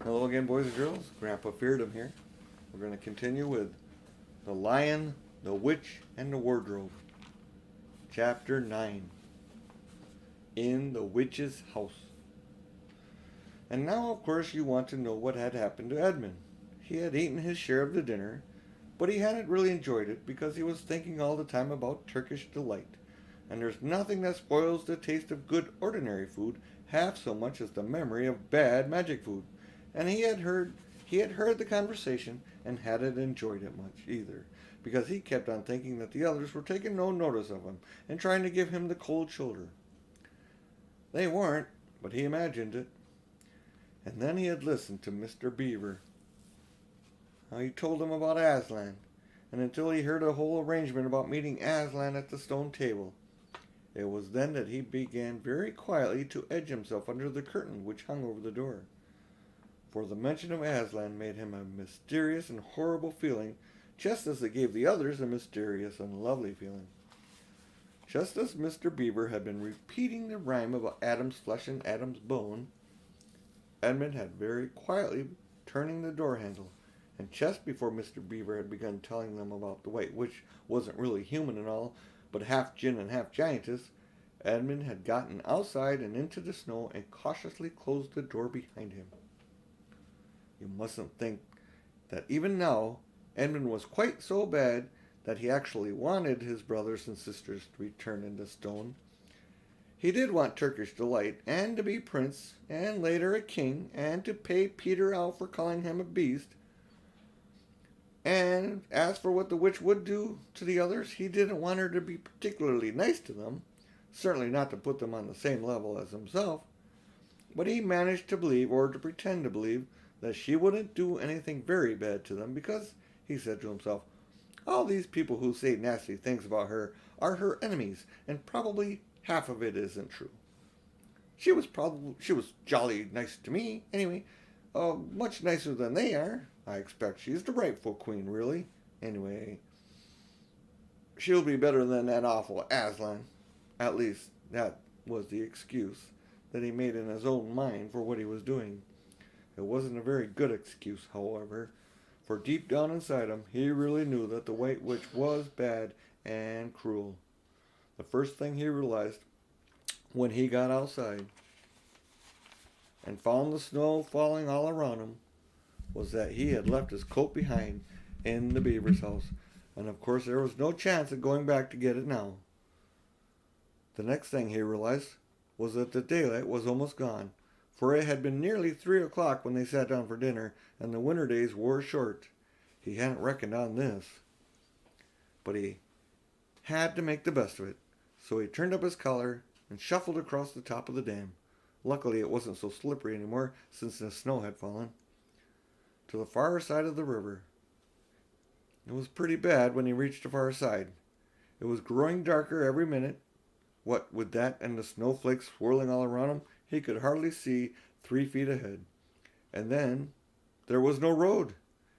Hello again, boys and girls. Grandpa Pheardom here. We're going to continue with The Lion, the Witch, and the Wardrobe. Chapter 9. In the Witch's House. And now, of course, you want to know what had happened to Edmund. He had eaten his share of the dinner, but he hadn't really enjoyed it because he was thinking all the time about Turkish delight. And there's nothing that spoils the taste of good ordinary food half so much as the memory of bad magic food. And he had heard the conversation and hadn't enjoyed it much either, because he kept on thinking that the others were taking no notice of him and trying to give him the cold shoulder. They weren't, but he imagined it. And then he had listened to Mr. Beaver. How he told him about Aslan, and until he heard a whole arrangement about meeting Aslan at the stone table. It was then that he began very quietly to edge himself under the curtain which hung over the door. For the mention of Aslan made him a mysterious and horrible feeling, just as it gave the others a mysterious and lovely feeling. Just as Mr. Beaver had been repeating the rhyme about Adam's flesh and Adam's bone, Edmund had very quietly turning the door handle, and just before Mr. Beaver had begun telling them about the White Witch wasn't really human and all, but half Djinn and half giantess, Edmund had gotten outside and into the snow and cautiously closed the door behind him. You mustn't think that even now Edmund was quite so bad that he actually wanted his brothers and sisters to be turned into stone. He did want Turkish delight, and to be prince, and later a king, and to pay Peter out for calling him a beast. And as for what the witch would do to the others, he didn't want her to be particularly nice to them, certainly not to put them on the same level as himself. But he managed to believe, or to pretend to believe, that she wouldn't do anything very bad to them, because, he said to himself, all these people who say nasty things about her are her enemies, and probably half of it isn't true. She was jolly nice to me, anyway, much nicer than they are. I expect she's the rightful queen, really. Anyway, she'll be better than that awful Aslan. At least, that was the excuse that he made in his own mind for what he was doing. It wasn't a very good excuse, however, for deep down inside him, he really knew that the White Witch was bad and cruel. The first thing he realized when he got outside and found the snow falling all around him was that he had left his coat behind in the beaver's house, and of course there was no chance of going back to get it now. The next thing he realized was that the daylight was almost gone, for it had been nearly 3 o'clock when they sat down for dinner, and the winter days wore short. He hadn't reckoned on this, but he had to make the best of it, so he turned up his collar and shuffled across the top of the dam. Luckily it wasn't so slippery anymore since the snow had fallen, to the far side of the river. It was pretty bad when he reached the far side. It was growing darker every minute. What with that and the snowflakes swirling all around him, he could hardly see 3 feet ahead. And then there was no road.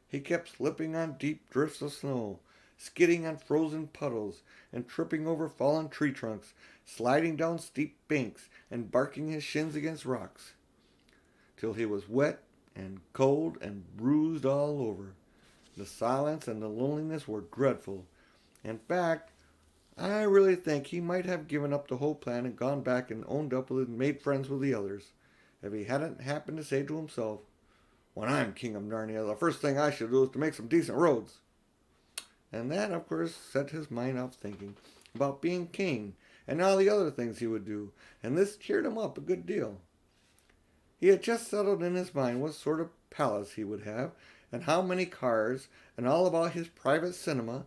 He kept slipping on deep drifts of snow, skidding on frozen puddles, and tripping over fallen tree trunks, sliding down steep banks, and barking his shins against rocks, till he was wet and cold and bruised all over. The silence and the loneliness were dreadful. In fact, I really think he might have given up the whole plan and gone back and owned up with and made friends with the others, if he hadn't happened to say to himself, when I'm king of Narnia, the first thing I should do is to make some decent roads. And that, of course, set his mind off thinking about being king and all the other things he would do, and this cheered him up a good deal. He had just settled in his mind what sort of palace he would have, and how many cars, and all about his private cinema,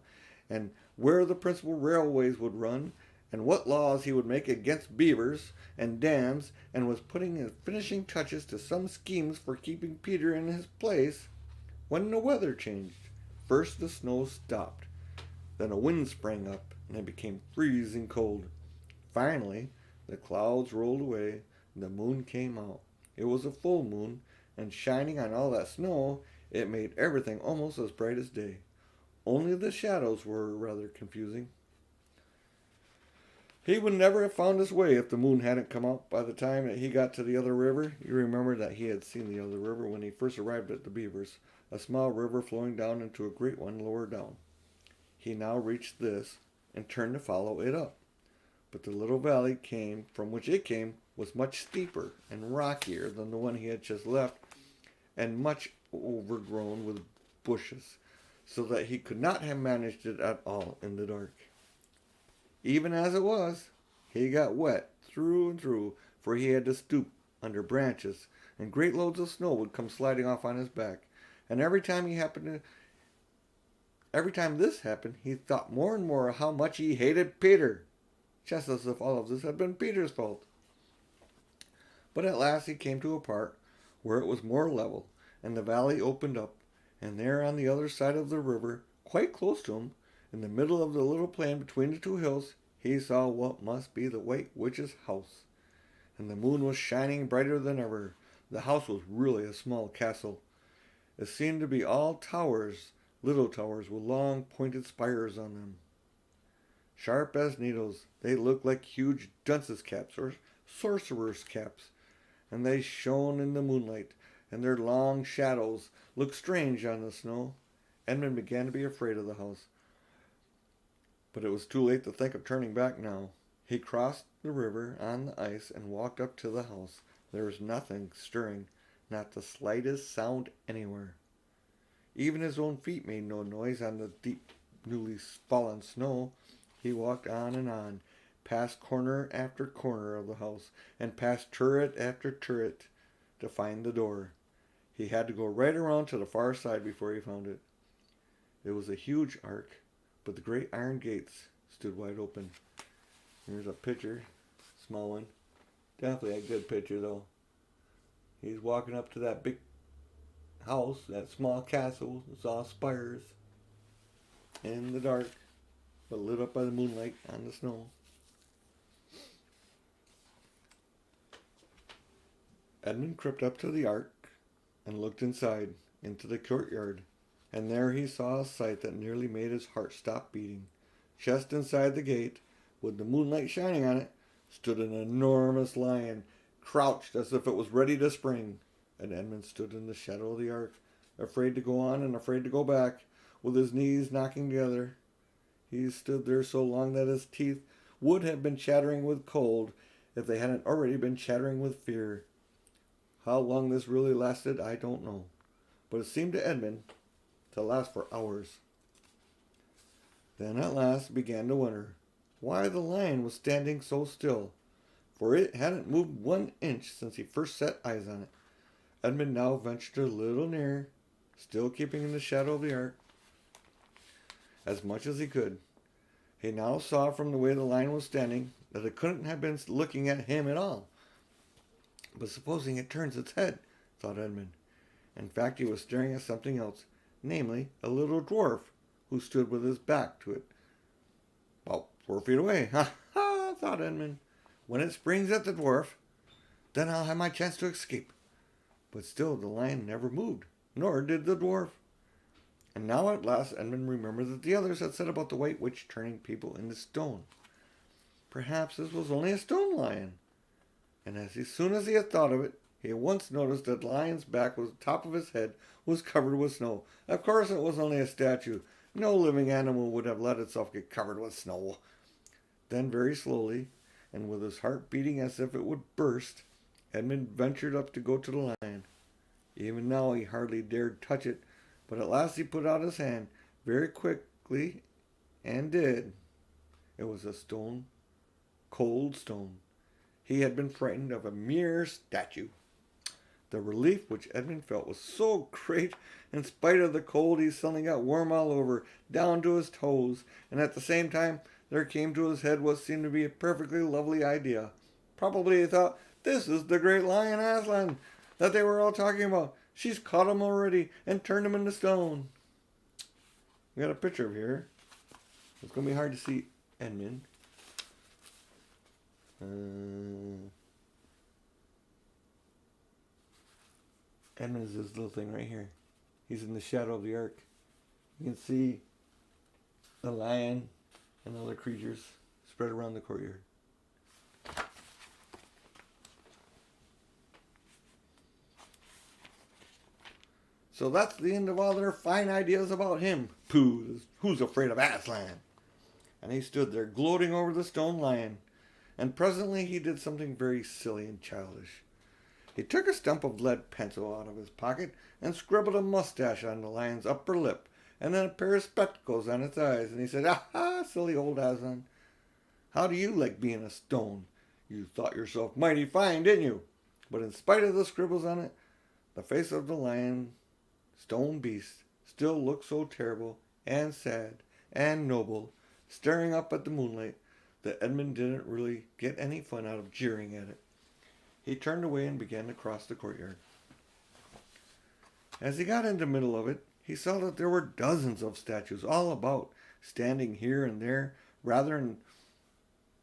and where the principal railways would run, and what laws he would make against beavers and dams, and was putting his finishing touches to some schemes for keeping Peter in his place, when the weather changed. First the snow stopped, then a wind sprang up, and it became freezing cold. Finally, the clouds rolled away, and the moon came out. It was a full moon, and shining on all that snow, it made everything almost as bright as day. Only the shadows were rather confusing. He would never have found his way if the moon hadn't come up by the time that he got to the other river. You remember that he had seen the other river when he first arrived at the beavers, a small river flowing down into a great one lower down. He now reached this and turned to follow it up. But the little valley from which it came was much steeper and rockier than the one he had just left, and much overgrown with bushes, so that he could not have managed it at all in the dark. Even as it was, he got wet through and through, for he had to stoop under branches, and great loads of snow would come sliding off on his back. And every time this happened, he thought more and more how much he hated Peter, just as if all of this had been Peter's fault. But at last he came to a part where it was more level, and the valley opened up, and there on the other side of the river, quite close to him, in the middle of the little plain between the two hills, he saw what must be the White Witch's house. And the moon was shining brighter than ever. The house was really a small castle. It seemed to be all towers, little towers with long pointed spires on them. Sharp as needles, they looked like huge dunce's caps or sorcerer's caps, and they shone in the moonlight, and their long shadows looked strange on the snow. Edmund began to be afraid of the house. But it was too late to think of turning back now. He crossed the river on the ice and walked up to the house. There was nothing stirring, not the slightest sound anywhere. Even his own feet made no noise on the deep, newly fallen snow. He walked on, past corner after corner of the house, and past turret after turret, to find the door. He had to go right around to the far side before he found it. It was a huge ark, but the great iron gates stood wide open. Here's a picture, small one. Definitely a good picture though. He's walking up to that big house, that small castle. It's all spires in the dark, but lit up by the moonlight on the snow. Edmund crept up to the ark and looked inside, into the courtyard. And there he saw a sight that nearly made his heart stop beating. Just inside the gate, with the moonlight shining on it, stood an enormous lion, crouched as if it was ready to spring. And Edmund stood in the shadow of the ark, afraid to go on and afraid to go back, with his knees knocking together. He stood there so long that his teeth would have been chattering with cold if they hadn't already been chattering with fear. How long this really lasted, I don't know. But it seemed to Edmund to last for hours. Then at last he began to wonder why the lion was standing so still, for it hadn't moved 1 inch since he first set eyes on it. Edmund now ventured a little nearer, still keeping in the shadow of the ark, as much as he could. He now saw from the way the lion was standing that it couldn't have been looking at him at all. But supposing it turns its head, thought Edmund. In fact, he was staring at something else, namely a little dwarf who stood with his back to it. About 4 feet away. Ha ha, thought Edmund. When it springs at the dwarf, then I'll have my chance to escape. But still the lion never moved, nor did the dwarf. And now at last Edmund remembered that the others had said about the White Witch turning people into stone. Perhaps this was only a stone lion. And as soon as he had thought of it, he at once noticed that the lion's back was the top of his head was covered with snow. Of course it was only a statue. No living animal would have let itself get covered with snow. Then very slowly, and with his heart beating as if it would burst, Edmund ventured up to go to the lion. Even now he hardly dared touch it, but at last he put out his hand very quickly and did. It was a stone, cold stone. He had been frightened of a mere statue. The relief which Edmund felt was so great, in spite of the cold he suddenly got warm all over, down to his toes, and at the same time there came to his head what seemed to be a perfectly lovely idea. Probably he thought, this is the great lion Aslan that they were all talking about. She's caught him already and turned him into stone. We got a picture of here. It's going to be hard to see Edmund. Edmund is this little thing right here. He's in the shadow of the ark. You can see the lion and other creatures spread around the courtyard. So that's the end of all their fine ideas about him. Pooh, who's afraid of Aslan? And he stood there gloating over the stone lion. And presently he did something very silly and childish. He took a stump of lead pencil out of his pocket and scribbled a mustache on the lion's upper lip, and then a pair of spectacles on its eyes, and he said, "Aha, silly old Aslan, how do you like being a stone? You thought yourself mighty fine, didn't you?" But in spite of the scribbles on it, the face of the lion, stone beast, still looked so terrible and sad and noble, staring up at the moonlight, that Edmund didn't really get any fun out of jeering at it. He turned away and began to cross the courtyard. As he got into the middle of it, he saw that there were dozens of statues all about, standing here and there, rather than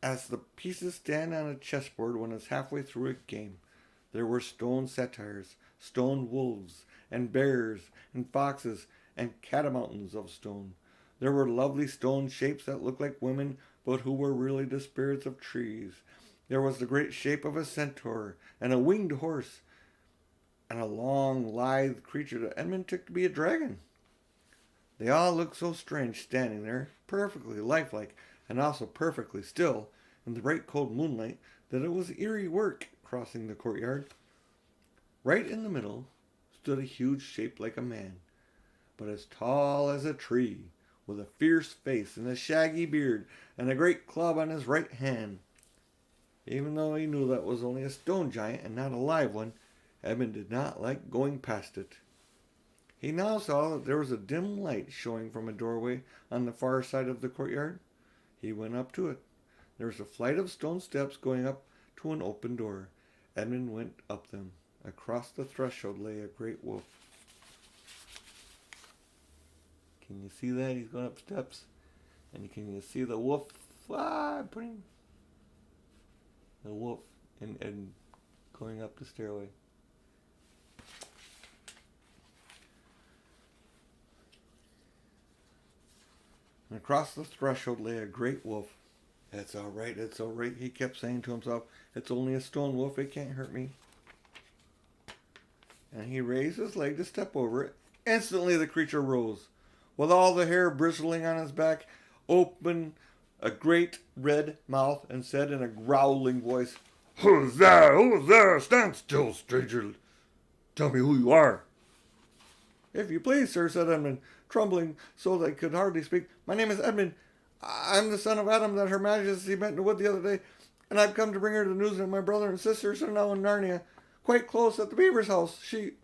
as the pieces stand on a chessboard when it's halfway through a game. There were stone satyrs, stone wolves, and bears, and foxes, and catamountains of stone. There were lovely stone shapes that looked like women, but who were really the spirits of trees. There was the great shape of a centaur, and a winged horse, and a long, lithe creature that Edmund took to be a dragon. They all looked so strange standing there, perfectly lifelike, and also perfectly still, in the bright cold moonlight, that it was eerie work crossing the courtyard. Right in the middle stood a huge shape like a man, but as tall as a tree, with a fierce face and a shaggy beard, and a great club on his right hand. Even though he knew that was only a stone giant and not a live one, Edmund did not like going past it. He now saw that there was a dim light showing from a doorway on the far side of the courtyard. He went up to it. There was a flight of stone steps going up to an open door. Edmund went up them. Across the threshold lay a great wolf. Can you see that? He's going up steps. And can you see the wolf? Putting the wolf and going up the stairway. And across the threshold lay a great wolf. "It's all right, it's all right," he kept saying to himself. "It's only a stone wolf, it can't hurt me." And he raised his leg to step over it. Instantly the creature rose, with all the hair bristling on his back, opened a great red mouth, and said in a growling voice, "Who's there? Who's there? Stand still, stranger. Tell me who you are." "If you please, sir," said Edmund, trembling so that he could hardly speak. "My name is Edmund. I'm the son of Adam that Her Majesty met in the wood the other day, and I've come to bring her the news that my brother and sisters are now in Narnia, quite close at the beaver's house. She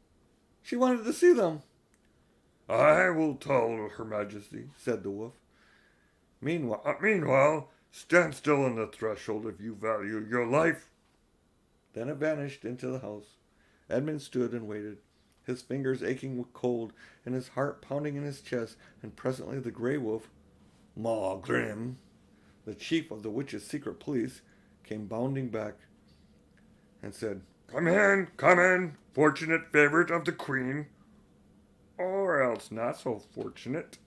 wanted to see them." "I will tell Her Majesty," said the wolf. Meanwhile, stand still on the threshold if you value your life." Then it vanished into the house. Edmund stood and waited, his fingers aching with cold, and his heart pounding in his chest, and presently the grey wolf, Maw Grim, the chief of the witches' secret police, came bounding back, and said, come in, fortunate favorite of the queen, or else not so fortunate."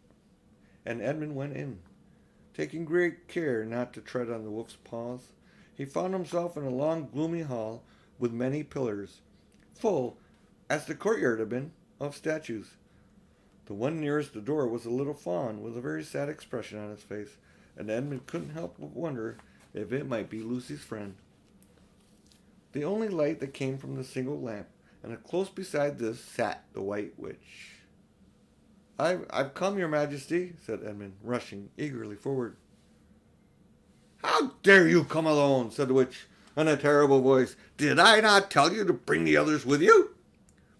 And Edmund went in, taking great care not to tread on the wolf's paws. He found himself in a long, gloomy hall with many pillars, full, as the courtyard had been, of statues. The one nearest the door was a little fawn with a very sad expression on his face, and Edmund couldn't help but wonder if it might be Lucy's friend. The only light that came from the single lamp, and close beside this sat the White Witch. I've come, Your Majesty," said Edmund, rushing eagerly forward. "How dare you come alone?" said the witch, in a terrible voice. "Did I not tell you to bring the others with you?"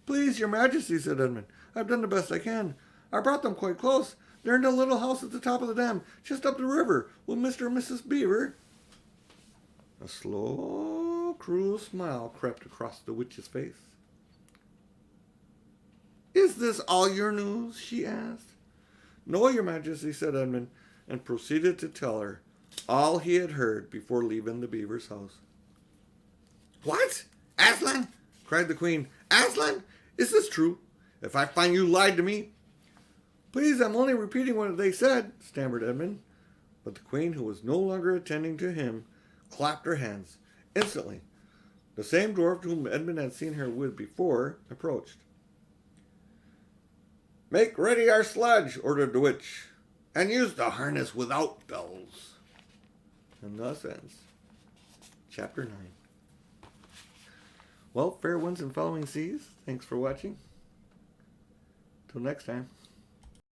"Please, Your Majesty," said Edmund, "I've done the best I can. I brought them quite close. They're in the little house at the top of the dam, just up the river, with Mr. and Mrs. Beaver." A slow, cruel smile crept across the witch's face. "Is this all your news?" she asked. "No, Your Majesty," said Edmund, and proceeded to tell her all he had heard before leaving the beaver's house. "What? Aslan?" cried the queen. "Aslan? Is this true? If I find you lied to me—" "Please, I'm only repeating what they said," stammered Edmund. But the queen, who was no longer attending to him, clapped her hands. Instantly, the same dwarf whom Edmund had seen her with before approached. Make ready our sledge, ordered the witch, and use the harness without bells. And thus ends Chapter 9. Well, fair winds and following seas, thanks for watching. Till next time.